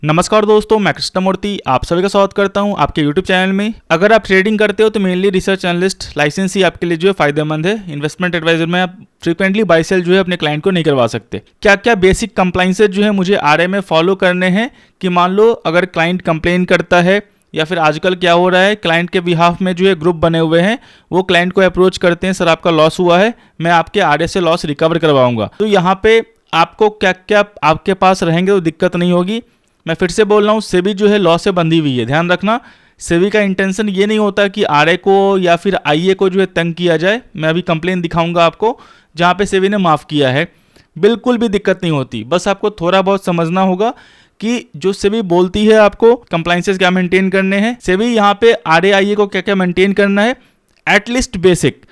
नमस्कार दोस्तों, मैं कृष्णमूर्ति आप सभी का स्वागत करता हूं आपके YouTube चैनल में। अगर आप ट्रेडिंग करते हो तो मेनली रिसर्च एनालिस्ट लाइसेंस ही आपके लिए जो है फायदेमंद है। इन्वेस्टमेंट एडवाइजर में आप फ्रीक्वेंटली बाय सेल जो है अपने क्लाइंट को नहीं करवा सकते। क्या क्या बेसिक कंप्लाइंसेज जो है मुझे आरए में फॉलो करने हैं कि मान लो अगर क्लाइंट कंप्लेन करता है या फिर आजकल क्या हो रहा है, क्लाइंट के बिहाफ में जो है ग्रुप बने हुए हैं, वो क्लाइंट को अप्रोच करते हैं, सर आपका लॉस हुआ है, मैं आपके आरए से लॉस रिकवर करवाऊंगा। तो यहाँ पे आपको क्या क्या आपके पास रहेंगे तो दिक्कत नहीं होगी। मैं फिर से बोल रहा हूँ, सेबी जो है लॉ से बंधी हुई है, ध्यान रखना। सेबी का इंटेंशन ये नहीं होता कि आरए को या फिर आईए को जो है तंग किया जाए। मैं अभी कंप्लेन दिखाऊंगा आपको जहाँ पे सेबी ने माफ़ किया है, बिल्कुल भी दिक्कत नहीं होती। बस आपको थोड़ा बहुत समझना होगा कि जो सेबी बोलती है आपको कंप्लाइंसेस क्या मेंटेन करने हैं, सेबी यहाँ पे आरए आईए को क्या क्या मेंटेन करना है, एटलीस्ट बेसिक।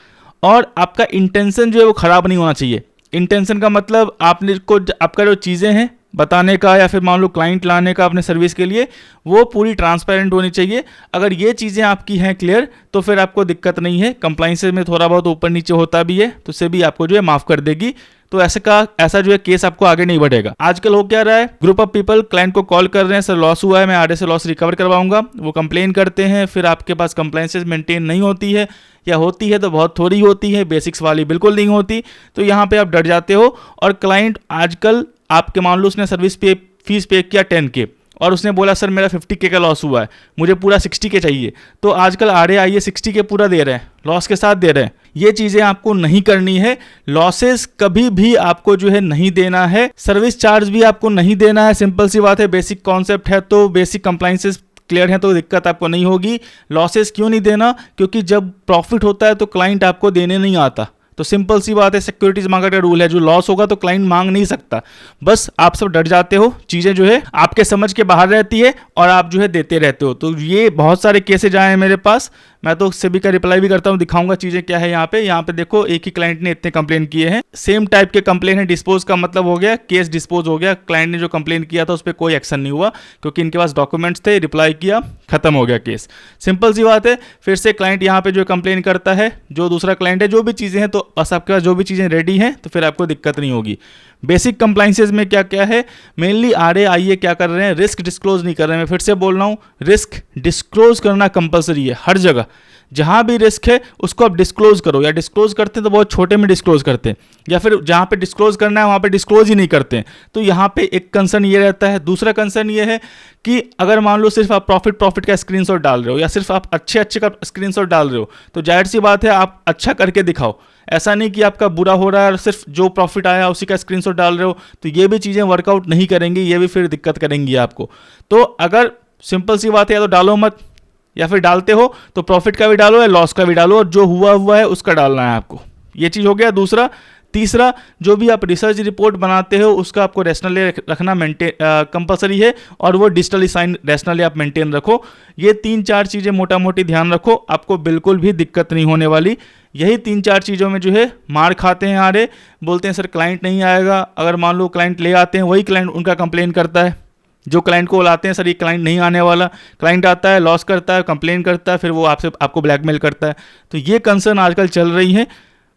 और आपका इंटेंशन जो है वो ख़राब नहीं होना चाहिए। इंटेंशन का मतलब आपने को आपका जो चीज़ें हैं बताने का या फिर मान लो क्लाइंट लाने का अपने सर्विस के लिए, वो पूरी ट्रांसपेरेंट होनी चाहिए। अगर ये चीज़ें आपकी हैं क्लियर तो फिर आपको दिक्कत नहीं है। कंप्लाइंसेस में थोड़ा बहुत ऊपर नीचे होता भी है तो सेबी आपको जो है माफ़ कर देगी। तो ऐसा जो है केस आपको आगे नहीं बढ़ेगा। आजकल हो क्या रहा है, ग्रुप ऑफ पीपल क्लाइंट को कॉल कर रहे हैं, सर लॉस हुआ है, मैं आरए से लॉस रिकवर करवाऊंगा। वो कंप्लेन करते हैं, फिर आपके पास कंप्लाइंसेस मेंटेन नहीं होती है या होती है तो बहुत थोड़ी होती है, बेसिक्स वाली बिल्कुल नहीं होती। तो यहाँ पे आप डर जाते हो। और क्लाइंट आजकल आपके मान लो उसने सर्विस पे फीस पे किया 10K और उसने बोला सर मेरा 50K का लॉस हुआ है, मुझे पूरा 60K चाहिए। तो आजकल आरए आईए 60K पूरा दे रहे हैं, लॉस के साथ दे रहे हैं। ये चीज़ें आपको नहीं करनी है। लॉसेस कभी भी आपको जो है नहीं देना है, सर्विस चार्ज भी आपको नहीं देना है। सिंपल सी बात है, बेसिक कॉन्सेप्ट है तो बेसिक कंप्लाइंसेस क्लियर है तो दिक्कत आपको नहीं होगी। लॉसेस क्यों नहीं देना, क्योंकि जब प्रॉफिट होता है तो क्लाइंट आपको देने नहीं आता। तो सिंपल सी बात है, सिक्योरिटीज मार्केट का रूल है, जो लॉस होगा तो क्लाइंट मांग नहीं सकता। बस आप सब डर जाते हो, चीज़ें जो है आपके समझ के बाहर रहती है और आप जो है देते रहते हो। तो ये बहुत सारे केसेज आए हैं मेरे पास, मैं तो सेबी का रिप्लाई भी करता हूँ, दिखाऊंगा चीज़ें क्या है। यहाँ पे देखो, एक ही क्लाइंट ने इतने कंप्लेन किए हैं, सेम टाइप के कंप्लेन है। डिस्पोज का मतलब हो गया केस डिस्पोज हो गया। क्लाइंट ने जो कंप्लेन किया था उस पर कोई एक्शन नहीं हुआ क्योंकि इनके पास डॉक्यूमेंट्स थे, रिप्लाई किया, खत्म हो गया केस। सिंपल सी बात है। फिर से क्लाइंट यहाँ पे जो कंप्लेन करता है, जो दूसरा क्लाइंट है, जो भी चीज़ें हैं, तो बस आपके पास जो भी चीज़ें रेडी हैं तो फिर आपको दिक्कत नहीं होगी। बेसिक कंप्लाइंसेस में क्या क्या है, मेनली आरए आईए क्या कर रहे हैं, रिस्क डिस्क्लोज नहीं कर रहे हैं। मैं फिर से बोल रहा हूँ, रिस्क डिस्क्लोज करना कंपलसरी है हर जगह। जहाँ भी रिस्क है उसको आप डिस्क्लोज करो, या डिस्क्लोज करते हैं तो बहुत छोटे में डिस्क्लोज करते हैं, या फिर जहाँ पे डिस्क्लोज करना है वहाँ पे डिस्क्लोज ही नहीं करते हैं। तो यहाँ पे एक कंसर्न ये रहता है। दूसरा कंसर्न ये है कि अगर मान लो सिर्फ आप प्रॉफिट का स्क्रीनशॉट डाल रहे हो या सिर्फ आप अच्छे का स्क्रीनशॉट डाल रहे हो, तो जाहिर सी बात है आप अच्छा करके दिखाओ। ऐसा नहीं कि आपका बुरा हो रहा है और सिर्फ जो प्रॉफिट आया उसी का स्क्रीनशॉट डाल रहे हो, तो ये भी चीज़ें वर्कआउट नहीं करेंगी, ये भी फिर दिक्कत करेंगी आपको। तो अगर सिंपल सी बात है, या तो डालो मत, या फिर डालते हो तो प्रॉफिट का भी डालो या लॉस का भी डालो, और जो हुआ है उसका डालना है आपको। ये चीज़ हो गया दूसरा। तीसरा, जो भी आप रिसर्च रिपोर्ट बनाते हो उसका आपको रैशनली रखना मेंटेन कंपलसरी है, और वो डिजिटली साइन रैशनली आप मेंटेन रखो। ये 3-4 चीज़ें मोटा मोटी ध्यान रखो, आपको बिल्कुल भी दिक्कत नहीं होने वाली। यही 3-4 चीज़ों में जो है मार खाते हैं आरए, बोलते हैं सर क्लाइंट नहीं आएगा। अगर मान लो क्लाइंट ले आते हैं, वही क्लाइंट उनका कंप्लेन करता है। जो क्लाइंट को बुलाते हैं, सर ये क्लाइंट नहीं आने वाला, क्लाइंट आता है, लॉस करता है, कंप्लेन करता है, फिर वो आपको ब्लैकमेल करता है। तो ये कंसर्न आजकल चल रही है,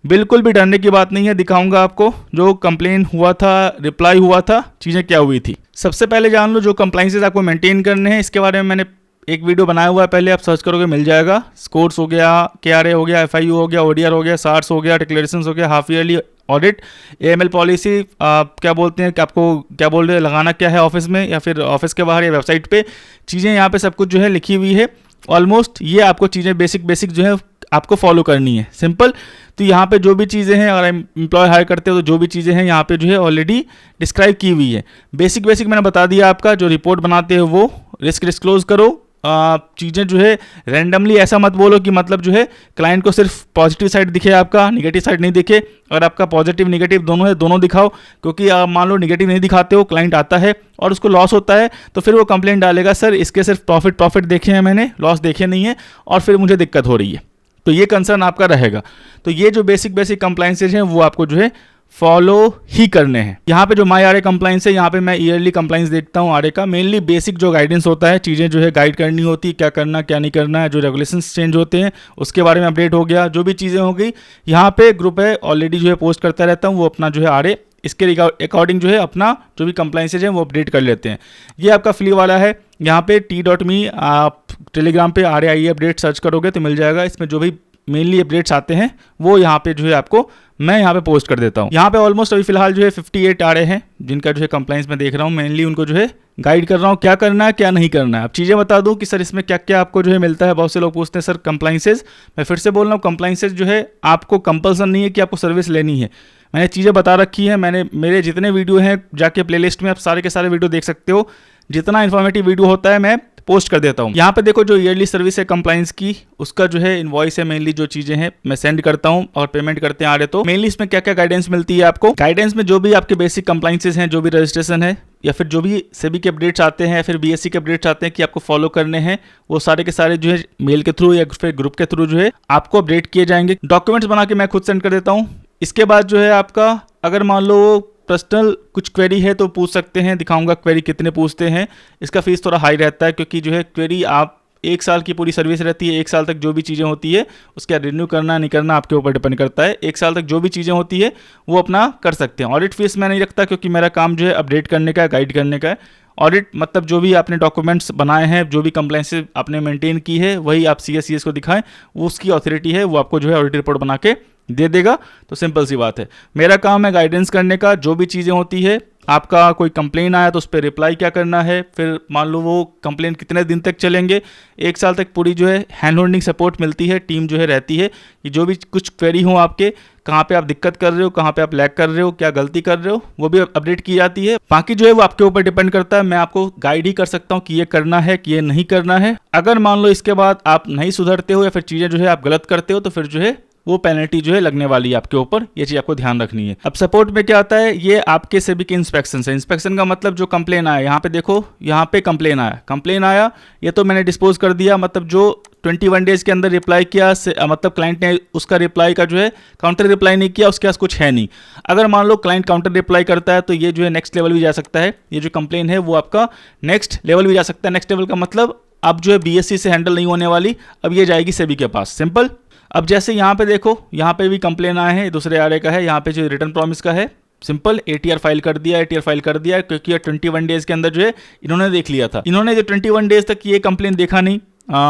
बिल्कुल भी डरने की बात नहीं है। दिखाऊंगा आपको जो कंप्लेन हुआ था, रिप्लाई हुआ था, चीज़ें क्या हुई थी। सबसे पहले जान लो जो कंप्लाइंसेस आपको मेंटेन करने हैं, इसके बारे में मैंने एक वीडियो बनाया हुआ है, पहले आप सर्च करोगे मिल जाएगा। स्कोर्स हो गया, केआरए हो गया, एफआईयू हो गया, ओडीआर हो गया, सार्स हो गया, डिक्लेरेशंस हो गया, half yearly audit, AML policy, क्या बोलते हैं कि आपको क्या बोल रहे हैं, लगाना क्या है ऑफिस में या फिर ऑफिस के बाहर या वेबसाइट पे, चीज़ें यहाँ पे सब कुछ जो है लिखी हुई है ऑलमोस्ट। ये आपको चीज़ें बेसिक जो है आपको फॉलो करनी है, सिंपल। तो यहाँ पे जो भी चीज़ें हैं, अगर एम्प्लॉय हायर करते हो तो जो भी चीज़ें हैं यहाँ पे जो है ऑलरेडी डिस्क्राइब की हुई है। बेसिक मैंने बता दिया आपका। जो रिपोर्ट बनाते हो वो रिस्क डिस्क्लोज करो। चीज़ें जो है रैंडमली ऐसा मत बोलो कि मतलब जो है क्लाइंट को सिर्फ पॉजिटिव साइड दिखे, आपका निगेटिव साइड नहीं दिखे। और आपका पॉजिटिव निगेटिव दोनों है, दोनों दिखाओ। क्योंकि मान लो निगेटिव नहीं दिखाते हो, क्लाइंट आता है और उसको लॉस होता है, तो फिर वो कंप्लेंट डालेगा, सर इसके सिर्फ प्रॉफिट देखे हैं मैंने, लॉस देखे नहीं है और फिर मुझे दिक्कत हो रही है। तो ये कंसर्न आपका रहेगा। तो ये जो बेसिक कंप्लाइंसेज हैं वो आपको जो है फॉलो ही करने हैं। यहाँ पे जो माई आरए कंप्लाइंस है, यहाँ पे मैं ईयरली कंप्लाइंस देखता हूँ आरए का। मेनली बेसिक जो गाइडेंस होता है, चीज़ें जो है गाइड करनी होती है, क्या करना क्या नहीं करना है, जो रेगुलेशंस चेंज होते हैं उसके बारे में अपडेट हो गया, जो भी चीज़ें हो गई। यहाँ पे ग्रुप है ऑलरेडी जो है पोस्ट करता रहता हूँ, वो अपना जो है आरए इसके अकॉर्डिंग जो है अपना जो भी कंप्लाइंसेज है वो अपडेट कर लेते हैं। ये आपका फ्री वाला है। यहाँ पे t.me आप टेलीग्राम पे RAI अपडेट सर्च करोगे तो मिल जाएगा। इसमें जो भी मेनली अपडेट्स आते हैं वो यहाँ पे जो है आपको मैं यहाँ पे पोस्ट कर देता हूँ। यहाँ पे ऑलमोस्ट अभी फिलहाल जो है 58 आ रहे हैं जिनका जो है कंप्लाइंस मैं देख रहा हूँ। मेनली उनको जो है गाइड कर रहा हूँ क्या करना है क्या नहीं करना है। अब चीज़ें बता दूँ कि सर इसमें क्या क्या आपको जो है मिलता है। बहुत से लोग पूछते हैं सर कंप्लाइंसेज, मैं फिर से बोल रहा हूँ कंप्लाइंसेज जो है आपको कंपल्सन नहीं है कि आपको सर्विस लेनी है। मैंने चीज़ें बता रखी है, मैंने मेरे जितने वीडियो हैं जाके प्लेलिस्ट में आप सारे के सारे वीडियो देख सकते हो। जितना इन्फॉर्मेटिव वीडियो होता है मैं पोस्ट कर देता हूँ। यहाँ पे देखो जो ईयरली सर्विस है कंप्लाइंस की, उसका जो है इनवॉइस है, मेनली जो चीजें हैं मैं सेंड करता हूँ और पेमेंट करते हैं आ रहे। तो मेनली इसमें क्या क्या गाइडेंस मिलती है आपको। गाइडेंस में जो भी आपके बेसिक कंप्लाइंसेस हैं, जो भी रजिस्ट्रेशन है या फिर जो भी सेबी के अपडेट्स आते हैं या फिर BSE के अपडेट्स आते हैं कि आपको फॉलो करने हैं, वो सारे के सारे जो है मेल के थ्रू या फिर ग्रुप के थ्रू जो है आपको अपडेट किए जाएंगे। डॉक्यूमेंट्स बना के मैं खुद सेंड कर देता हूँ। इसके बाद जो है आपका अगर मान लो पर्सनल कुछ क्वेरी है तो पूछ सकते हैं, दिखाऊंगा क्वेरी कितने पूछते हैं। इसका फीस थोड़ा हाई रहता है क्योंकि जो है क्वेरी आप 1 साल की पूरी सर्विस रहती है। 1 साल तक जो भी चीज़ें होती है उसका रिन्यू करना नहीं करना आपके ऊपर डिपेंड करता है। 1 साल तक जो भी चीज़ें होती है वो अपना कर सकते हैं। ऑडिट फीस मैं नहीं रखता क्योंकि मेरा काम जो है अपडेट करने का, गाइड करने का है। ऑडिट मतलब जो भी आपने डॉक्यूमेंट्स बनाए हैं, जो भी कंप्लाइंस आपने मेंटेन की है वही आप CS को दिखाएं, वो उसकी अथॉरिटी है, वो आपको जो है ऑडिट रिपोर्ट बना के दे देगा। तो सिंपल सी बात है, मेरा काम है गाइडेंस करने का। जो भी चीज़ें होती है, आपका कोई कंप्लेन आया तो उस पर रिप्लाई क्या करना है, फिर मान लो वो कंप्लेन कितने दिन तक चलेंगे। 1 साल तक पूरी जो है हैंड होल्डिंग सपोर्ट मिलती है, टीम जो है रहती है कि जो भी कुछ क्वेरी हो आपके, कहाँ पे आप दिक्कत कर रहे हो, कहाँ पे आप लैग कर रहे हो, क्या गलती कर रहे हो, वो भी अपडेट की जाती है। बाकी जो है वो आपके ऊपर डिपेंड करता है। मैं आपको गाइड ही कर सकता हूँ कि ये करना है कि ये नहीं करना है। अगर मान लो इसके बाद आप नहीं सुधरते हो या फिर चीज़ें जो है आप गलत करते हो तो फिर जो है वो पेनल्टी जो है लगने वाली है आपके ऊपर। ये चीज़ आपको ध्यान रखनी है। अब सपोर्ट में क्या आता है, ये आपके सेबी के इंस्पेक्शन है। इंस्पेक्शन का मतलब जो कंप्लेन आया, यहाँ पे देखो, यहाँ पे कंप्लेन आया, ये तो मैंने डिस्पोज कर दिया। मतलब जो 21 डेज के अंदर रिप्लाई किया, मतलब क्लाइंट ने उसका रिप्लाई का जो है काउंटर रिप्लाई नहीं किया, उसके पास कुछ है नहीं। अगर मान लो क्लाइंट काउंटर रिप्लाई करता है तो ये जो है नेक्स्ट लेवल भी जा सकता है। ये जो कंप्लेन है वो आपका नेक्स्ट लेवल भी जा सकता है। नेक्स्ट लेवल का मतलब अब जो है BSE से हैंडल नहीं होने वाली, अब ये जाएगी सेबी के पास। सिंपल। अब जैसे यहाँ पे देखो, यहाँ पे भी कंप्लेन आए हैं, दूसरे RA का है, यहाँ पे जो रिटर्न प्रॉमिस का है, सिंपल ATR फाइल कर दिया, क्योंकि 21 डेज के अंदर जो है इन्होंने देख लिया था। इन्होंने जो 21 डेज तक ये कंप्लेन देखा नहीं।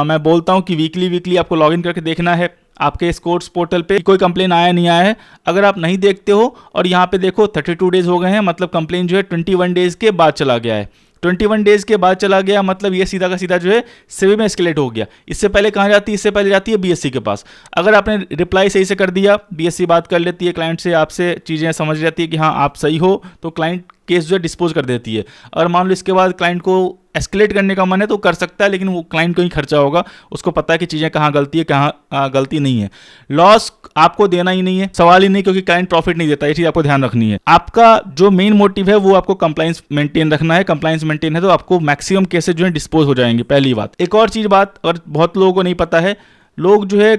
मैं बोलता हूँ कि वीकली आपको लॉगिन करके देखना है आपके स्कोर्स पोर्टल पे कोई कंप्लेन आया नहीं आया है। अगर आप नहीं देखते हो और यहाँ पे देखो 32 डेज हो गए हैं, मतलब कंप्लेन जो है 21 डेज के बाद चला गया है। 21 डेज के बाद चला गया मतलब ये सीधा का सीधा जो है सेबी में एस्केलेट हो गया। इससे पहले कहाँ जाती है, इससे पहले जाती है BSE के पास। अगर आपने रिप्लाई सही से कर दिया, BSE बात कर लेती है क्लाइंट से, आपसे चीज़ें समझ जाती है कि हाँ आप सही हो, तो क्लाइंट केस जो है डिस्पोज कर देती है। और मान लो इसके बाद क्लाइंट को एस्केलेट करने का मन है तो कर सकता है, लेकिन वो क्लाइंट को ही खर्चा होगा। उसको पता है कि चीज़ें कहाँ गलती है, कहाँ गलती नहीं है। लॉस आपको देना ही नहीं है, सवाल ही नहीं, क्योंकि क्लाइंट प्रॉफिट नहीं देता। ये चीज़ आपको ध्यान रखनी है। आपका जो मेन मोटिव है वो आपको कंप्लाइंस मेंटेन रखना है। कंप्लाइंस मेंटेन है तो आपको मैक्सिमम केसेस जो है डिस्पोज हो जाएंगे, पहली बात। एक और चीज़ बात, और बहुत लोगों को नहीं पता है, लोग जो है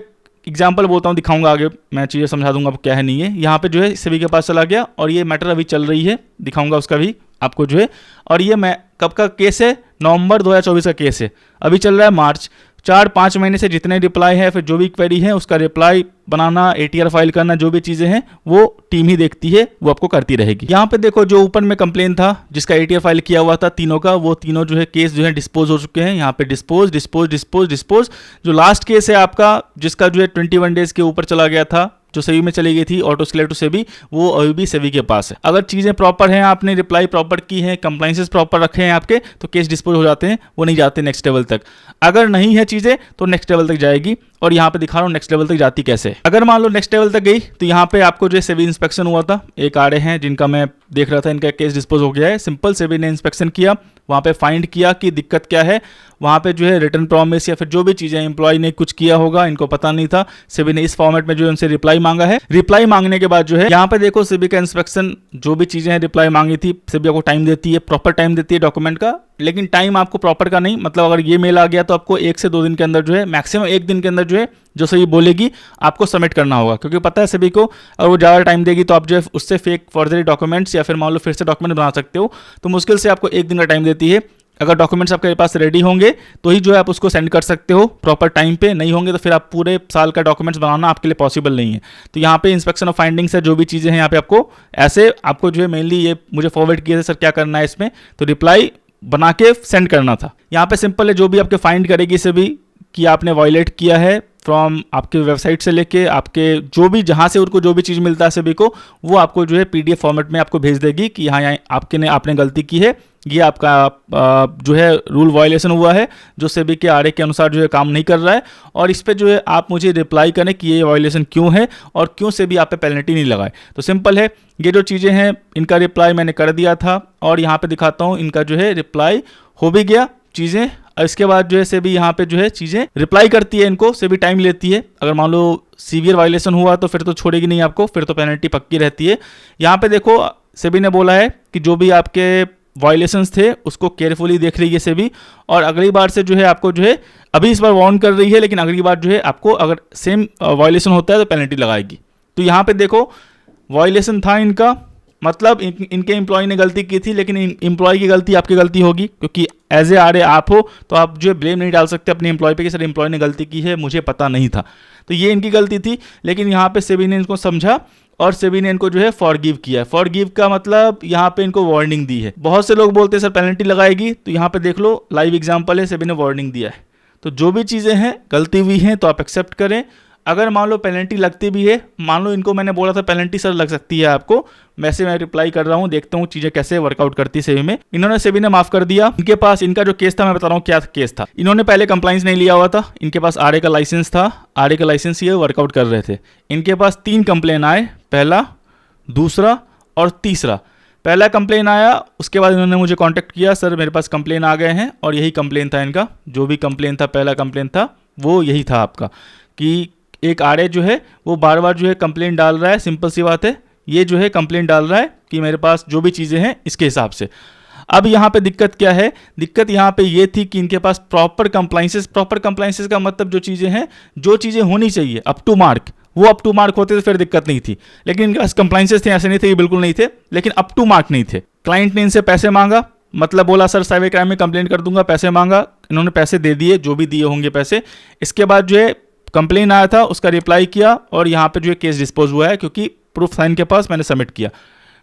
एग्जाम्पल बोलता हूँ, दिखाऊंगा आगे, मैं चीज़ें समझा दूंगा आपको क्या है नहीं है। यहाँ पे जो है सेबी के पास चला गया और ये मैटर अभी चल रही है, दिखाऊंगा उसका भी आपको जो है। और ये मैं कब का केस है, नवंबर 2024 का केस है, अभी चल रहा है मार्च। 4-5 महीने से जितने रिप्लाई है, फिर जो भी क्वेरी है उसका रिप्लाई बनाना, ATR फाइल करना, जो भी चीज़ें हैं वो टीम ही देखती है, वो आपको करती रहेगी। यहाँ पे देखो जो ऊपर में कंप्लेन था जिसका ATR फाइल किया हुआ था तीनों का, वो तीनों जो है केस जो है डिस्पोज हो चुके हैं। यहाँ पे डिस्पोज। जो लास्ट केस है आपका, जिसका जो है 21 डेज के ऊपर चला गया था, जो सेबी में चली गई थी, ऑटो एस्केलेट टू सेबी, वो अभी भी सेबी के पास है। अगर चीज़ें प्रॉपर हैं, आपने रिप्लाई प्रॉपर की है, कंप्लाइंसेस प्रॉपर रखे हैं आपके, तो केस डिस्पोज हो जाते हैं, वो नहीं जाते नेक्स्ट लेवल तक। अगर नहीं है चीज़ें तो नेक्स्ट लेवल तक जाएगी। और यहाँ पे दिखा रहा हूँ नेक्स्ट लेवल तक जाती कैसे। अगर मान लो नेक्स्ट लेवल तक गई तो यहाँ पे आपको जो है सेबी इंस्पेक्शन हुआ था, एक RA हैं जिनका मैं देख रहा था, इनका केस डिस्पोज हो गया है। सिंपल सेबी ने इंस्पेक्शन किया, वहाँ पे फाइंड किया कि दिक्कत क्या है। वहाँ पे जो है रिटर्न प्रॉमिस या फिर जो भी चीज़ें एम्प्लॉय ने कुछ किया होगा, इनको पता नहीं था, सेबी ने इस फॉर्मेट में जो है उनसे रिप्लाई मांगा है। रिप्लाई मांगने के बाद जो है यहाँ पे देखो सेबी का इंस्पेक्शन, जो भी चीज़ें रिप्लाई मांगी थी, सेबी आपको टाइम देती है, प्रॉपर टाइम देती है डॉक्यूमेंट का। लेकिन टाइम आपको प्रॉपर का नहीं, मतलब अगर ये मेल आ गया तो आपको 1 से 2 दिन के अंदर जो है, मैक्सिमम 1 दिन के अंदर जो है, जो सेबी बोलेगी आपको सबमिट करना होगा। क्योंकि पता है सेबी को, अगर वो ज़्यादा टाइम देगी तो आप जो है उससे फेक फॉर्जरी डॉक्यूमेंट्स या फिर मान लो फिर से डॉक्यूमेंट बना सकते हो। तो मुश्किल से आपको 1 दिन का टाइम देती है। अगर डॉक्यूमेंट्स आपके पास रेडी होंगे तो ही जो है आप उसको सेंड कर सकते हो प्रॉपर टाइम पे, नहीं होंगे तो फिर आप पूरे साल का डॉक्यूमेंट्स बनाना आपके लिए पॉसिबल नहीं है। तो यहाँ पे इंस्पेक्शन ऑफ फाइंडिंग्स है, जो भी चीज़ें हैं यहाँ पे आपको ऐसे आपको जो है मेनली ये मुझे फॉरवर्ड किए थे सर क्या करना है इसमें, तो रिप्लाई बना के सेंड करना था। यहाँ पे सिंपल है, जो भी आपके फाइंड करेगी सभी कि आपने वायलेट किया है फ्रॉम आपके वेबसाइट से लेके आपके जो भी जहाँ से उनको जो भी चीज़ मिलता है सभी को, वो आपको जो है पीडीएफ फॉर्मेट में आपको भेज देगी कि हाँ यहाँ आपने गलती की है, ये आपका जो है रूल वायलेशन हुआ है जो सेबी के आरए के अनुसार जो है काम नहीं कर रहा है, और इस पे जो है आप मुझे रिप्लाई करें कि ये वायलेशन क्यों है और क्यों सेबी आप पे पेनल्टी नहीं लगाए। तो सिंपल है, ये जो चीज़ें हैं इनका रिप्लाई मैंने कर दिया था और यहाँ पे दिखाता हूँ इनका जो है रिप्लाई हो भी गया चीज़ें। इसके बाद जो है सेबी यहाँ पे जो है चीज़ें रिप्लाई करती है, इनको सेबी टाइम लेती है। अगर मान लो सीवियर वायलेशन हुआ तो फिर तो छोड़ेगी नहीं आपको, फिर तो पेनल्टी पक्की रहती है। यहाँ पे देखो सेबी ने बोला है कि जो भी आपके वायलेशंस थे उसको केयरफुली देख रही है सेबी, और अगली बार से जो है आपको जो है अभी इस बार वार्न कर रही है, लेकिन अगली बार जो है आपको अगर सेम वायलेशन होता है तो पेनल्टी लगाएगी। तो यहाँ पे देखो वायलेशन था इनका, मतलब इनके एम्प्लॉय ने गलती की थी, लेकिन एम्प्लॉय की गलती आपकी गलती होगी क्योंकि एज ए आरए आप हो, तो आप जो है ब्लेम नहीं डाल सकते अपने एम्प्लॉय पे कि सर एम्प्लॉय ने गलती की है, मुझे पता नहीं था। तो ये इनकी गलती थी, लेकिन यहाँ पे सेबी ने इनको समझा और सेबी ने इनको जो है फॉरगिव किया है। फॉरगिव का मतलब यहाँ पे इनको वार्निंग दी है। बहुत से लोग बोलते हैं सर पेनल्टी लगाएगी, तो यहाँ पे देख लो लाइव एग्जाम्पल है, सेबी ने वार्निंग दिया है। तो जो भी चीज़ें हैं गलती हुई हैं तो आप एक्सेप्ट करें। अगर मान लो पेनल्टी लगती भी है, मान लो इनको मैंने बोला था पेनल्टी सर लग सकती है आपको, वैसे मैं रिप्लाई कर रहा हूँ, देखता हूँ चीज़ें कैसे वर्कआउट करती है सेबी में। इन्होंने सेबी ने माफ कर दिया। इनके पास इनका जो केस था मैं बता रहा हूँ क्या केस था। इन्होंने पहले कंप्लाइंस नहीं लिया हुआ था, इनके पास आरए का लाइसेंस था, आरए का लाइसेंस ये वर्कआउट कर रहे थे। इनके पास 3 कंप्लेन आए, पहला, दूसरा और तीसरा। पहला कंप्लेन आया, उसके बाद इन्होंने मुझे कांटेक्ट किया, सर मेरे पास कंप्लेन आ गए हैं, और यही कंप्लेन था इनका। जो भी कंप्लेन था, पहला कंप्लेन था वो यही था आपका कि एक आरए जो है वो बार बार जो है कंप्लेन डाल रहा है। सिंपल सी बात है, ये जो है कंप्लेन डाल रहा है कि मेरे पास जो भी चीज़ें हैं इसके हिसाब से। अब यहाँ पे दिक्कत क्या है, दिक्कत यहाँ पे ये थी कि इनके पास प्रॉपर कंप्लाइंसेस का मतलब जो चीज़ें हैं, जो चीज़ें होनी चाहिए अप टू मार्क, वो अप टू मार्क होते तो फिर दिक्कत नहीं थी। लेकिन इनके पास कंप्लाइंसेस थे, ऐसे नहीं थे कि बिल्कुल नहीं थे, लेकिन अप टू मार्क नहीं थे। क्लाइंट ने इनसे पैसे मांगा, मतलब बोला सर साइबर क्राइम में कंप्लेंट कर दूंगा, पैसे मांगा, इन्होंने पैसे दे दिए, जो भी दिए होंगे पैसे। इसके बाद जो है कंप्लेन आया था, उसका रिप्लाई किया और यहाँ पे जो है केस डिस्पोज हुआ है क्योंकि प्रूफ था इनके पास, मैंने सबमिट किया।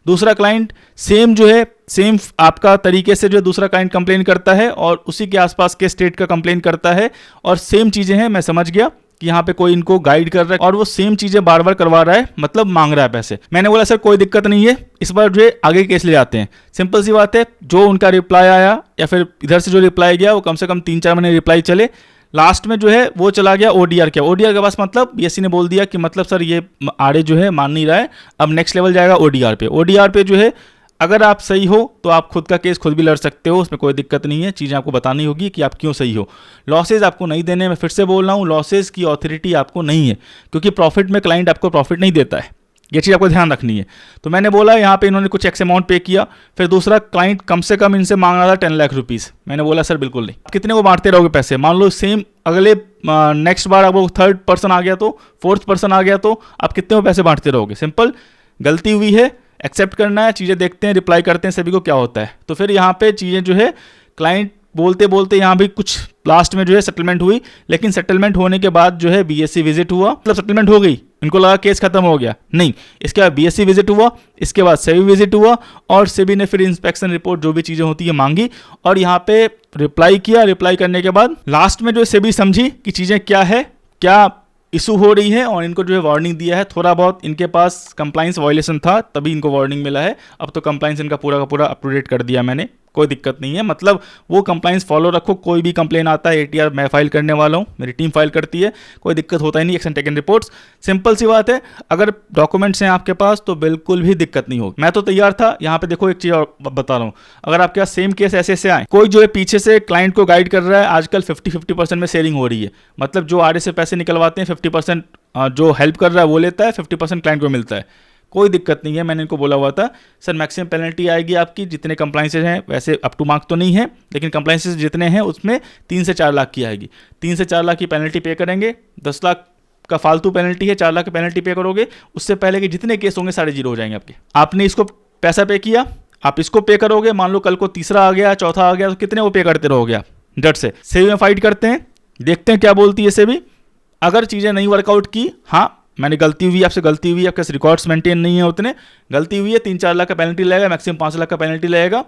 दूसरा क्लाइंट सेम आपका तरीके से जो है दूसरा क्लाइंट कंप्लेन करता है और उसी के आसपास के स्टेट का कंप्लेन करता है, और सेम चीज़ें हैं। मैं समझ गया कि यहाँ पे कोई इनको गाइड कर रहा है और वो सेम चीज़ें बार बार करवा रहा है, मतलब मांग रहा है पैसे। मैंने बोला सर कोई दिक्कत नहीं है, इस बार जो है आगे केस ले जाते हैं। सिंपल सी बात है, जो उनका रिप्लाई आया या फिर इधर से जो रिप्लाई गया वो कम से कम 3-4 महीने रिप्लाई चले, लास्ट में जो है वो चला गया ओडीआर के। ओडीआर के पास मतलब बीएससी ने बोल दिया कि मतलब सर ये आरए जो है मान नहीं रहा है, अब नेक्स्ट लेवल जाएगा ओडीआर पे। ओडीआर पे जो है अगर आप सही हो तो आप खुद का केस खुद भी लड़ सकते हो, उसमें कोई दिक्कत नहीं है। चीज़ें आपको बतानी होगी कि आप क्यों सही हो। लॉसेज आपको नहीं देने, मैं फिर से बोल रहा हूँ, लॉसेज की ऑथोरिटी आपको नहीं है, क्योंकि प्रॉफिट में क्लाइंट आपको प्रॉफिट नहीं देता है, ये चीज़ आपको ध्यान रखनी है। तो मैंने बोला यहाँ पे इन्होंने कुछ एक्स अमाउंट पे किया, फिर दूसरा क्लाइंट कम से कम इनसे मांग रहा था 10 लाख रुपीज़। मैंने बोला सर बिल्कुल नहीं, कितने को बांटते रहोगे पैसे। मान लो सेम अगले नेक्स्ट बार आपको 3rd पर्सन आ गया तो 4th पर्सन आ गया तो आप कितने को पैसे बांटते रहोगे। सिंपल, गलती हुई है, एक्सेप्ट करना है, चीज़ें देखते हैं, रिप्लाई करते हैं सभी को क्या होता है। तो फिर यहाँ पे चीज़ें जो है क्लाइंट बोलते बोलते यहाँ भी कुछ लास्ट में जो है सेटलमेंट हुई, लेकिन सेटलमेंट होने के बाद जो है बीएससी विजिट हुआ, मतलब सेटलमेंट हो गई, इनको लगा केस खत्म हो गया, नहीं। इसके बाद बीएससी विजिट हुआ, इसके बाद सेबी विजिट हुआ, और सेबी ने फिर इंस्पेक्शन रिपोर्ट जो भी चीज़ें होती है मांगी और यहाँ पे रिप्लाई किया। रिप्लाई करने के बाद लास्ट में जो सेबी समझी कि चीज़ें क्या है, क्या इशू हो रही है, और इनको जो है वार्निंग दिया है। थोड़ा बहुत इनके पास कंप्लाइंस वायलेशन था तभी इनको वार्निंग मिला है, अब तो कंप्लाइंस इनका पूरा का पूरा अप टू डेट कर दिया मैंने, कोई दिक्कत नहीं है। मतलब वो कंप्लाइंस फॉलो रखो, कोई भी कंप्लेन आता है एटीआर मैं फाइल करने वाला हूँ, मेरी टीम फाइल करती है, कोई दिक्कत होता ही नहीं। एक्शन टेकन रिपोर्ट्स, सिंपल सी बात है, अगर डॉक्यूमेंट्स हैं आपके पास तो बिल्कुल भी दिक्कत नहीं होगी। मैं तो तैयार था। यहाँ पे देखो एक चीज़ और बता रहा हूँ, अगर आपके पास सेम केस ऐसे आए, कोई जो है पीछे से क्लाइंट को गाइड कर रहा है, आजकल 50-50% में शेयरिंग हो रही है, मतलब जो आरए से पैसे निकलवाते हैं 50% जो हेल्प कर रहा है वो लेता है, 50% क्लाइंट को मिलता है, कोई दिक्कत नहीं है। मैंने इनको बोला हुआ था सर मैक्सिमम पेनल्टी आएगी आपकी जितने कंप्लाइंसेज हैं, वैसे अप टू मार्क तो नहीं है, लेकिन कंप्लाइंसेज जितने हैं उसमें 3 से 4 लाख की आएगी। 3 से 4 लाख की पेनल्टी पे करेंगे, 10 लाख का फालतू पेनल्टी है, 4 लाख की पेनल्टी पे करोगे, उससे पहले के जितने केस होंगे सारे जीरो हो जाएंगे आपके। आपने इसको पैसा पे किया, आप इसको पे करोगे, मान लो कल को तीसरा आ गया, चौथा आ गया, तो कितने वो पे करते रहोगे आप डट से। सेबी में फाइट करते हैं, देखते हैं क्या बोलती है सेबी। अगर चीज़ें नहीं वर्कआउट की, हाँ मैंने गलती हुई, आपसे गलती हुई, आपके रिकॉर्ड्स मेंटेन नहीं है उतने, गलती हुई है, 3-4 लाख का पेनल्टी लगेगा, मैक्सिमम 5 लाख का पेनल्टी लगेगा।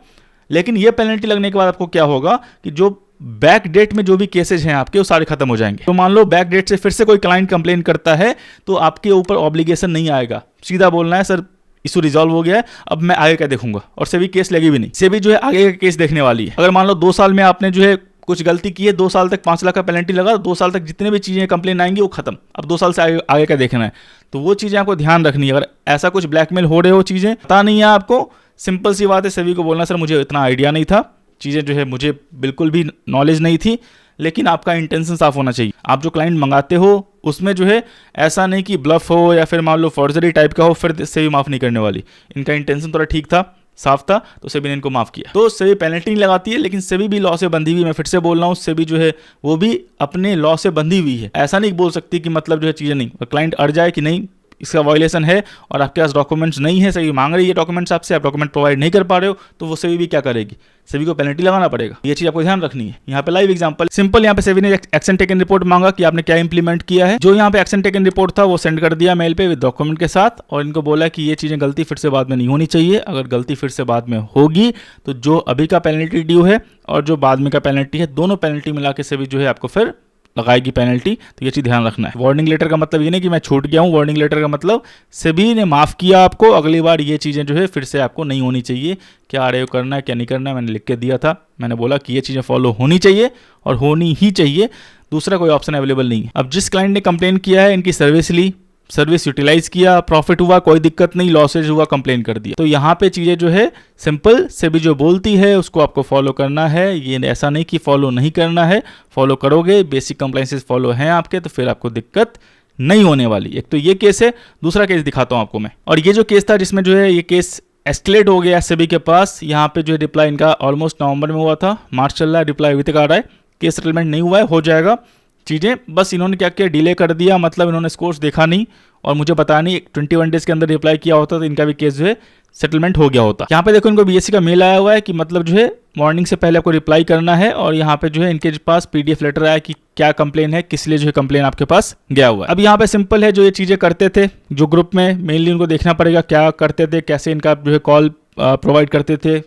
लेकिन ये पेनल्टी लगने के बाद आपको क्या होगा कि जो बैक डेट में जो भी केसेज हैं आपके वो सारे खत्म हो जाएंगे। तो मान लो बैक डेट से फिर से कोई क्लाइंट कंप्लेन करता है तो आपके ऊपर ऑब्लिगेशन नहीं आएगा, सीधा बोलना है सर इशू रिजॉल्व हो गया है, अब मैं आगे क्या देखूंगा, और सेबी केस लगी भी नहीं। सेबी जो है आगे का केस देखने वाली है। अगर मान लो 2 साल में आपने जो है कुछ गलती की है, 2 साल तक 5 लाख का पेनल्टी लगा, 2 साल तक जितने भी चीज़ें कंप्लेन आएंगी वो खत्म, अब 2 साल से आगे का देखना है। तो वो चीज़ें आपको ध्यान रखनी है। अगर ऐसा कुछ ब्लैकमेल हो रहे हो, चीज़ें पता नहीं है आपको, सिंपल सी बात है, सेबी को बोलना सर मुझे इतना आइडिया नहीं था, चीज़ें जो है मुझे बिल्कुल भी नॉलेज नहीं थी। लेकिन आपका इंटेंशन साफ होना चाहिए। आप जो क्लाइंट मंगाते हो उसमें जो है ऐसा नहीं कि ब्लफ हो या फिर मान लो फॉर्जरी टाइप का हो, फिर सेबी माफ़ नहीं करने वाली। इनका इंटेंशन थोड़ा ठीक था, साफ था, तो सेबी ने इनको माफ़ किया। तो सेबी पेनल्टी नहीं लगाती है, लेकिन सेबी भी लॉ से बंधी हुई, मैं फिर से बोल रहा हूँ, सेबी जो है वो भी अपने लॉ से बंधी हुई है। ऐसा नहीं बोल सकती कि मतलब जो है चीज़ें नहीं, क्लाइंट अड़ जाए कि नहीं इसका वायलेशन है और आपके पास डॉक्यूमेंट्स नहीं है, सेबी मांग रही है डॉक्यूमेंट्स आपसे, आप डॉक्यूमेंट प्रोवाइड नहीं कर पा रहे हो, तो वो सेबी भी क्या करेगी, सेबी को पेनल्टी लगाना पड़ेगा। ये चीज आपको ध्यान रखनी है। यहाँ पे लाइव एग्जांपल सिंपल, यहाँ पे सेबी ने एक्शन टेकन रिपोर्ट मांगा कि आपने क्या इंप्लीमेंट किया है। जो यहाँ पे एक्शन टेकन रिपोर्ट था वो सेंड कर दिया मेल पे विद डॉक्यूमेंट के साथ, और इनको बोला कि ये चीजें गलती फिर से बाद में नहीं होनी चाहिए। अगर गलती फिर से बाद में होगी तो जो अभी का पेनल्टी ड्यू है और जो बाद में का पेनल्टी है, दोनों पेनल्टी मिला के सेबी जो है आपको फिर लगाएगी पेनल्टी। तो ये चीज़ ध्यान रखना है। वार्निंग लेटर का मतलब ये नहीं कि मैं छूट गया हूँ, वार्निंग लेटर का मतलब सेबी ने माफ़ किया आपको, अगली बार ये चीज़ें जो है फिर से आपको नहीं होनी चाहिए। क्या आरएओ करना है क्या नहीं करना है मैंने लिख के दिया था, मैंने बोला कि ये चीज़ें फॉलो होनी चाहिए और होनी ही चाहिए, दूसरा कोई ऑप्शन अवेलेबल नहीं है। अब जिस क्लाइंट ने कंप्लेन किया है, इनकी सर्विस ली, सर्विस यूटिलाइज किया, प्रॉफिट हुआ, कोई दिक्कत नहीं, लॉसेज हुआ, कंप्लेन कर दिया, तो यहाँ पे चीज़ें जो है सिंपल, सेबी जो बोलती है उसको आपको फॉलो करना है। ये ऐसा नहीं कि फॉलो नहीं करना है, फॉलो करोगे, बेसिक कंप्लाइंसेस फॉलो हैं आपके, तो फिर आपको दिक्कत नहीं होने वाली। एक तो ये केस है, दूसरा केस दिखाता हूँ आपको मैं। और ये जो केस था जिसमें जो है ये केस एस्केलेट हो गया सेबी के पास, यहाँ पे जो रिप्लाई इनका ऑलमोस्ट नवंबर में हुआ था, मार्च चल रहा है, रिप्लाई अभी तक आ रहा है, केस सेटलमेंट नहीं हुआ है, हो जाएगा चीज़ें, बस इन्होंने क्या किया, डिले कर दिया, मतलब इन्होंने स्कोर्स देखा नहीं और मुझे पता नहीं 21 डेज के अंदर रिप्लाई किया होता तो इनका भी केस जो है सेटलमेंट हो गया होता। यहाँ पे देखो इनको बीएससी का मेल आया हुआ है कि मतलब जो है मॉर्निंग से पहले आपको रिप्लाई करना है, और यहाँ पे जो है इनके पास पीडीएफ लेटर आया कि क्या कंप्लेन है, किस लिए जो है कंप्लेन आपके पास गया हुआ है। अब यहाँ पे सिंपल है, जो ये चीज़ें करते थे जो ग्रुप में, मेनली उनको देखना पड़ेगा क्या करते थे, कैसे इनका जो है कॉल प्रोवाइड करते थे।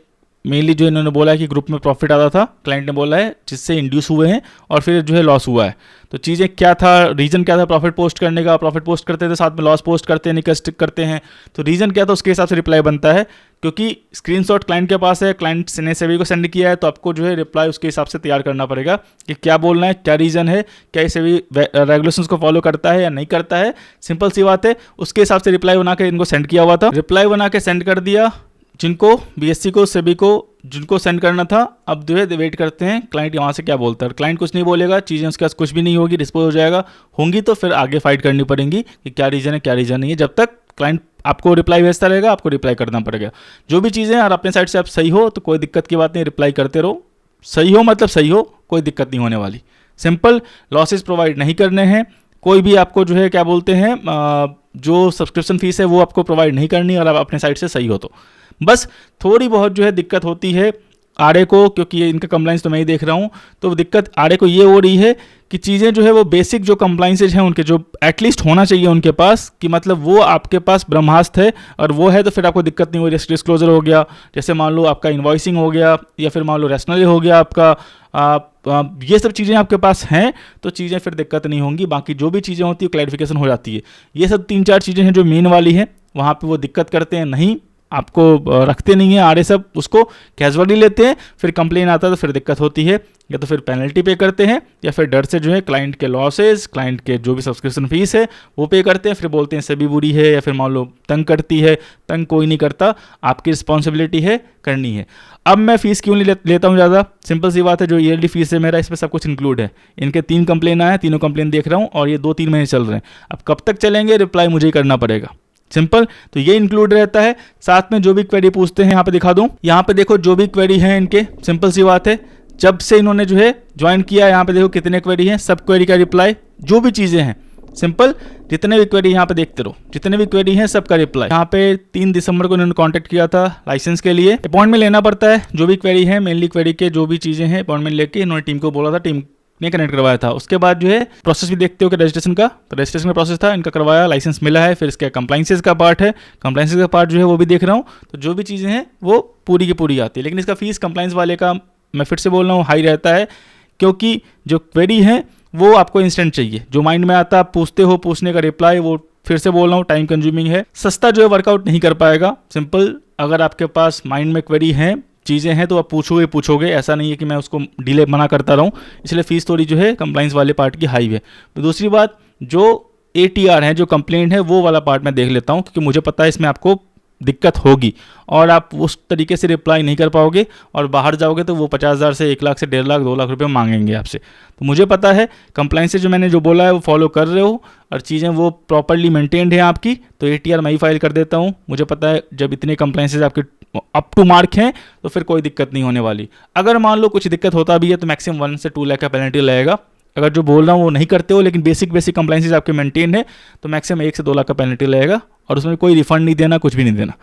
मेनली जो इन्होंने बोला है कि ग्रुप में प्रॉफिट आता था, क्लाइंट ने बोला है, जिससे इंड्यूस हुए हैं और फिर जो है लॉस हुआ है। तो चीज़ें क्या था, रीज़न क्या था प्रॉफिट पोस्ट करने का, प्रॉफिट पोस्ट करते थे साथ में लॉस पोस्ट करते हैं, निकस्ट करते हैं, तो रीज़न क्या था उसके हिसाब से रिप्लाई बनता है। क्योंकि स्क्रीनशॉट क्लाइंट के पास है, क्लाइंट ने सेबी को सेंड किया है, तो आपको जो है रिप्लाई उसके हिसाब से तैयार करना पड़ेगा कि क्या बोलना है, क्या रीज़न है, क्या ये सेबी रेगुलेशंस को फॉलो करता है या नहीं करता है। सिंपल सी बात है, उसके हिसाब से रिप्लाई बना के इनको सेंड किया हुआ था, रिप्लाई बना के सेंड कर दिया जिनको, बीएससी को, सेबी को, जिनको सेंड करना था। अब जो है वेट करते हैं क्लाइंट वहाँ से क्या बोलता है। क्लाइंट कुछ नहीं बोलेगा, चीज़ें उसके पास कुछ भी नहीं होगी, डिस्पोज हो जाएगा, होंगी तो फिर आगे फाइट करनी पड़ेगी कि क्या रीज़न है क्या रीज़न नहीं है। जब तक क्लाइंट आपको रिप्लाई भेजता रहेगा, आपको रिप्लाई करना पड़ेगा जो भी चीज़ें। और अपने साइड से आप सही हो तो कोई दिक्कत की बात नहीं, रिप्लाई करते रहो, सही हो मतलब सही हो, कोई दिक्कत नहीं होने वाली। सिंपल, लॉसेज प्रोवाइड नहीं करने हैं, कोई भी आपको जो है क्या बोलते हैं, जो सब्सक्रिप्शन फीस है वो आपको प्रोवाइड नहीं करनी, और आप अपने साइड से सही हो तो बस। थोड़ी बहुत जो है दिक्कत होती है आरए को, क्योंकि ये इनका कंप्लाइंस तो मैं ही देख रहा हूँ, तो दिक्कत आरए को ये हो रही है कि चीज़ें जो है वो बेसिक जो कंप्लाइंसेज हैं उनके, जो एटलीस्ट होना चाहिए उनके पास, कि मतलब वो आपके पास ब्रह्मास्त्र है, और वो है तो फिर आपको दिक्कत नहीं हो रही। डिस्क्लोजर हो गया, जैसे मान लो आपका इन्वॉइसिंग हो गया, या फिर मान लो रैशनल हो गया आपका, ये सब चीज़ें आपके पास हैं तो चीज़ें फिर दिक्कत नहीं होंगी। बाकी जो भी चीज़ें होती है क्लैरिफिकेशन हो जाती है। ये सब 3-4 चीज़ें हैं जो मेन वाली हैं, वहाँ पे वो दिक्कत करते हैं, नहीं आपको रखते नहीं है आरए, सब उसको कैजुअली लेते हैं, फिर कंप्लेन आता है तो फिर दिक्कत होती है, या तो फिर पेनल्टी पे करते हैं, या फिर डर से जो है क्लाइंट के लॉसेज, क्लाइंट के जो भी सब्सक्रिप्शन फीस है वो पे करते हैं, फिर बोलते हैं सेबी बुरी है, या फिर मान लो तंग करती है। तंग कोई नहीं करता, आपकी रिस्पॉन्सिबिलिटी है, करनी है। अब मैं फीस क्यों नहीं लेता हूँ ज़्यादा, सिंपल सी बात है, जो ईयरली फीस है मेरा, इसमें सब कुछ इंक्लूड है। इनके 3 कंप्लेन आए हैं, तीनों कंप्लेन देख रहा हूँ, और ये 2-3 महीने चल रहे हैं। अब कब तक चलेंगे, रिप्लाई मुझे ही करना पड़ेगा, सिंपल। तो ये इंक्लूड रहता है, साथ में जो भी क्वेरी पूछते हैं, यहाँ पे दिखा दूं, यहाँ पे देखो जो भी क्वेरी है इनके, सिंपल सी बात है, जब से इन्होंने जो है ज्वाइन किया, यहाँ पे देखो कितने क्वेरी हैं, सब क्वेरी का रिप्लाई, जो भी चीज़ें हैं सिंपल, जितने भी क्वेरी यहाँ पे देखते रहो, जितने भी क्वेरी हैं सबका रिप्लाई। यहाँ पे 3 दिसंबर को इन्होंने कांटेक्ट किया था लाइसेंस के लिए। अपॉइंटमेंट लेना पड़ता है, जो भी क्वेरी है, मेनली क्वेरी के जो भी चीज़ें हैं अपॉइंटमेंट लेके इन्होंने टीम को बोला था, टीम ने कनेक्ट करवाया था। उसके बाद जो है प्रोसेस भी देखते हो कि रजिस्ट्रेशन का, तो रजिस्ट्रेशन का प्रोसेस था, इनका करवाया, लाइसेंस मिला है। फिर इसका कंप्लाइंसेस का पार्ट है, कंप्लाइंसेस का पार्ट जो है वो भी देख रहा हूँ। तो जो भी चीज़ें हैं वो पूरी की पूरी आती है, लेकिन इसका फीस कंप्लाइंस वाले का मैं फिर से बोल रहा हूँ हाई रहता है, क्योंकि जो क्वेरी है वो आपको इंस्टेंट चाहिए, जो माइंड में आता है आप पूछते हो, पूछने का रिप्लाई वो फिर से बोल रहा हूँ टाइम कंज्यूमिंग है, सस्ता जो है वर्कआउट नहीं कर पाएगा। सिंपल, अगर आपके पास माइंड में क्वेरी है, चीज़ें हैं, तो आप पूछोगे, ऐसा नहीं है कि मैं उसको डिले मना करता रहूँ, इसलिए फीस थोड़ी जो है कंप्लाइंस वाले पार्ट की हाई है। तो दूसरी बात, जो ATR है, जो कंप्लेंट है, वो वाला पार्ट मैं देख लेता हूँ, क्योंकि मुझे पता है इसमें आपको दिक्कत होगी और आप उस तरीके से रिप्लाई नहीं कर पाओगे, और बाहर जाओगे तो वो 50,000 से 1 लाख से 1.5 लाख 2 लाख रुपए मांगेंगे आपसे। तो मुझे पता है कंप्लाइंस से जो मैंने जो बोला है वो फॉलो कर रहे हो और चीज़ें वो प्रॉपरली मेंटेन्ड है आपकी, तो ATR मैं ही फाइल कर देता हूँ। मुझे पता है जब इतने कंप्लाइंसेज आपके अप टू मार्क हैं तो फिर कोई दिक्कत नहीं होने वाली। अगर मान लो कुछ दिक्कत होता भी है तो मैक्सिमम 1 से 2 लाख का पेनल्टी लगेगा। अगर जो बोल रहा हूँ वो नहीं करते हो, लेकिन बेसिक कंप्लाइंसेज आपके मेंटेन है, तो मैक्सिमम 1 से 2 लाख का पेनल्टी लगेगा, और उसमें कोई रिफंड नहीं देना, कुछ भी नहीं देना।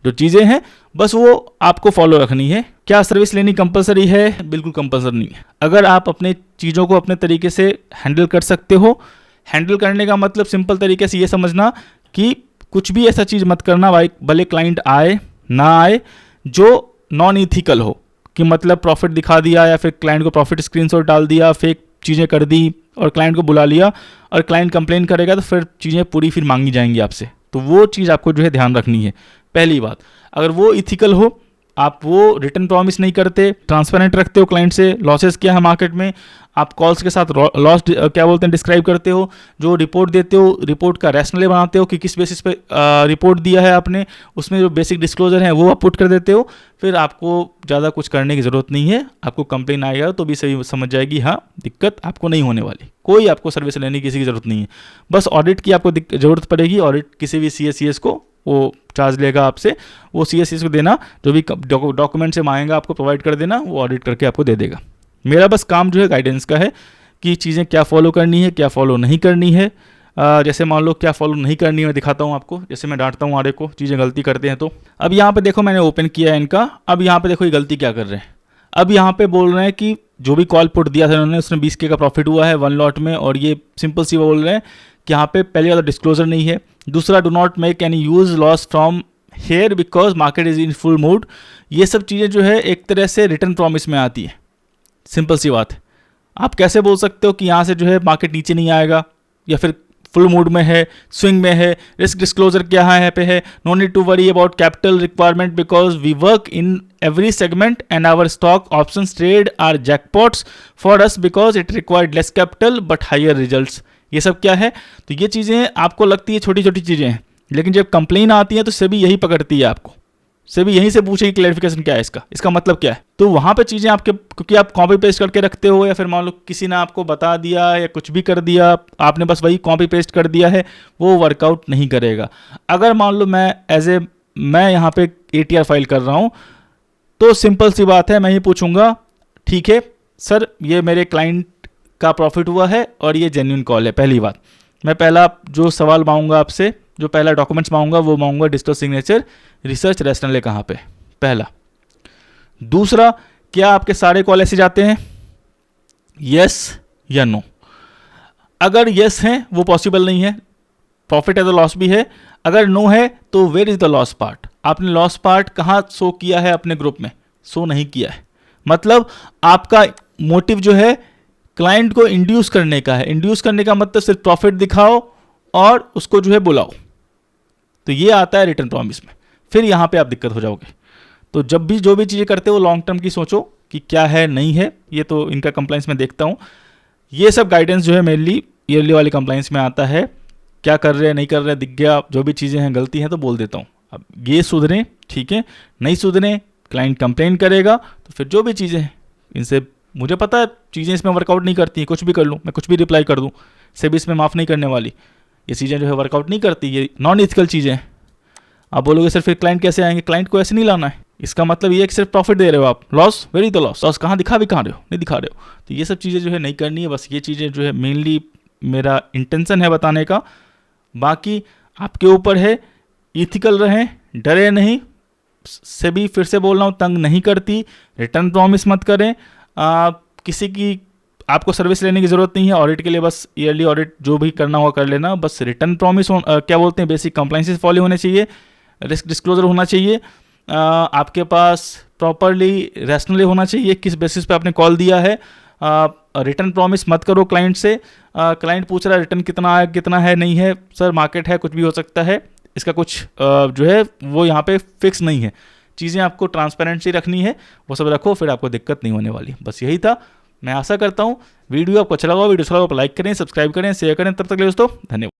जो चीज़ें हैं बस वो आपको फॉलो रखनी है। क्या सर्विस लेनी कंपलसरी है? बिल्कुल कंपलसरी नहीं है। अगर आप अपने चीज़ों को अपने तरीके से हैंडल कर सकते हो, हैंडल करने का मतलब सिंपल तरीके से ये समझना कि कुछ भी ऐसा चीज़ मत करना भाई, भले क्लाइंट आए ना आए, जो नॉन इथिकल हो, कि मतलब प्रॉफिट दिखा दिया या फिर क्लाइंट को प्रॉफिट स्क्रीनशॉट डाल दिया, फेक चीज़ें कर दी और क्लाइंट को बुला लिया, और क्लाइंट कंप्लेन करेगा तो फिर चीज़ें पूरी फिर मांगी जाएंगी आपसे। तो वो चीज़ आपको जो है ध्यान रखनी है। पहली बात, अगर वो इथिकल हो, आप वो रिटर्न प्रॉमिस नहीं करते, ट्रांसपेरेंट रखते हो क्लाइंट से, लॉसेस क्या है मार्केट में, आप कॉल्स के साथ लॉस क्या बोलते हैं डिस्क्राइब करते हो, जो रिपोर्ट देते हो रिपोर्ट का रैशनल बनाते हो कि किस बेसिस पे रिपोर्ट दिया है आपने, उसमें जो बेसिक डिस्क्लोजर है वो आप पुट कर देते हो, फिर आपको ज़्यादा कुछ करने की ज़रूरत नहीं है। आपको कंप्लेन आएगा तो भी सही समझ जाएगी, हाँ दिक्कत आपको नहीं होने वाली, कोई आपको सर्विस लेने की किसी की ज़रूरत नहीं है। बस ऑडिट की आपको ज़रूरत पड़ेगी, ऑडिट किसी भी CS को वो चार्ज लेगा आपसे, वो CS को देना, जो भी डॉक्यूमेंट से मांगेगा आपको प्रोवाइड कर देना, वो ऑडिट करके आपको दे देगा। मेरा बस काम जो है गाइडेंस का है कि चीज़ें क्या फॉलो करनी है, क्या फॉलो नहीं करनी है। जैसे मान लो क्या फॉलो नहीं करनी है मैं दिखाता हूँ आपको, जैसे मैं डांटता हूँ आरे को चीज़ें गलती करते हैं। तो अब यहाँ पे देखो मैंने ओपन किया है इनका, अब यहाँ पे देखो ये गलती क्या कर रहे हैं। अब यहाँ पे बोल रहे हैं कि जो भी कॉल पुट दिया था उन्होंने, उसमें 20K का प्रॉफिट हुआ है 1 लॉट में, और ये सिंपल सी बोल रहे हैं कि यहाँ पे पहले वाला डिस्क्लोजर नहीं है। दूसरा, do not make any use loss from here because market is in full mood. ये सब चीज़ें जो है एक तरह से रिटर्न प्रॉमिस में आती है। सिंपल सी बात है, आप कैसे बोल सकते हो कि यहाँ से जो है मार्केट नीचे नहीं आएगा, या फिर फुल मूड में है, स्विंग में है। रिस्क डिस्क्लोजर क्या है यहाँ पे है, no need to worry about capital requirement because we work in every segment and our stock options trade are jackpots for us because it required less capital but higher results. ये सब क्या है? तो ये चीज़ें आपको लगती है छोटी छोटी चीज़ें हैं, लेकिन जब कंप्लेन आती है तो सभी यही पकड़ती है आपको, सभी यहीं से पूछेगी क्लैरिफिकेशन क्या है इसका मतलब क्या है। तो वहाँ पे चीज़ें आपके, क्योंकि आप कॉपी पेस्ट करके रखते हो, या फिर मान लो किसी ने आपको बता दिया या कुछ भी कर दिया, आपने बस वही कॉपी पेस्ट कर दिया है, वो वर्कआउट नहीं करेगा। अगर मान लो मैं यहाँ पे ATR फाइल कर रहा हूँ, तो सिंपल सी बात है, मैं ही पूछूंगा ठीक है सर ये मेरे क्लाइंट का प्रॉफिट हुआ है और ये जेन्युइन कॉल है। पहली बात, मैं पहला जो सवाल मांगूंगा आपसे, जो पहला डॉक्यूमेंट्स मांगूंगा वो मांगूंगा डिजिटल सिग्नेचर, रिसर्च रैशनल है कहाँ पे, पहला। दूसरा, क्या आपके सारे कॉल ऐसे जाते हैं, यस या नो? अगर यस है वो पॉसिबल नहीं है, प्रॉफिट है तो लॉस भी है। अगर नो है तो where is the loss part? आपने लॉस पार्ट कहाँ शो किया है अपने ग्रुप में? शो नहीं किया है। मतलब आपका मोटिव जो है क्लाइंट को इंड्यूस करने का है। इंड्यूस करने का मतलब सिर्फ प्रॉफिट दिखाओ और उसको जो है बुलाओ, तो ये आता है रिटर्न प्रॉमिस में। फिर यहाँ पे आप दिक्कत हो जाओगे। तो जब भी जो भी चीज़ें करते हो लॉन्ग टर्म की सोचो कि क्या है नहीं है। ये तो इनका कंप्लाइंस में देखता हूँ, ये सब गाइडेंस जो है मेनली ईयरली वाली कंप्लाइंस में आता है। क्या कर रहे हैं नहीं कर रहे हैं दिख गया, जो भी चीज़ें हैं गलती हैं तो बोल देता हूँ। अब ये सुधरें ठीक है, नहीं सुधरें क्लाइंट कंप्लेन करेगा, तो फिर जो भी चीज़ें हैं इनसे, मुझे पता है चीज़ें इसमें वर्कआउट नहीं करती, कुछ भी कर लूँ मैं, कुछ भी रिप्लाई कर दूँ, से भी इसमें माफ़ नहीं करने वाली। ये चीज़ें जो है वर्कआउट नहीं करती, ये नॉन एथिकल चीज़ें हैं। आप बोलोगे सर फिर क्लाइंट कैसे आएंगे? क्लाइंट को ऐसे नहीं लाना है। इसका मतलब ये है कि सिर्फ प्रॉफिट दे रहे हो आप, लॉस वेरी द लॉस कहाँ दिखा भी कहाँ रहे हो, नहीं दिखा रहे हो। तो ये सब चीज़ें जो है नहीं करनी है। बस ये चीज़ें जो है मेनली मेरा इंटेंशन है बताने का। बाकी आपके ऊपर है, इथिकल रहें, डरे नहीं। सेबी फिर से बोल रहा हूँ तंग नहीं करती, रिटर्न प्रॉमिस मत करें। किसी की आपको सर्विस लेने की ज़रूरत नहीं है ऑडिट के लिए, बस ईयरली ऑडिट जो भी करना होगा कर लेना। बस रिटर्न प्रॉमिस क्या बोलते हैं, बेसिक कंप्लाइंसेस फॉलो होने चाहिए, रिस्क डिस्क्लोजर होना चाहिए, आपके पास प्रॉपरली रैशनली होना चाहिए किस बेसिस पे आपने कॉल दिया है। रिटर्न प्रॉमिस मत करो क्लाइंट से। क्लाइंट पूछ रहा है रिटर्न कितना है नहीं है, सर मार्केट है, कुछ भी हो सकता है, इसका कुछ जो है वो यहाँ पे फिक्स नहीं है। चीज़ें आपको ट्रांसपेरेंसी रखनी है, वो सब रखो, फिर आपको दिक्कत नहीं होने वाली। बस यही था। मैं आशा करता हूँ वीडियो आपको अच्छा लगा, वीडियो अच्छा लगा तो लाइक करें, सब्सक्राइब करें, शेयर करें। तब तक के लिए दोस्तों धन्यवाद।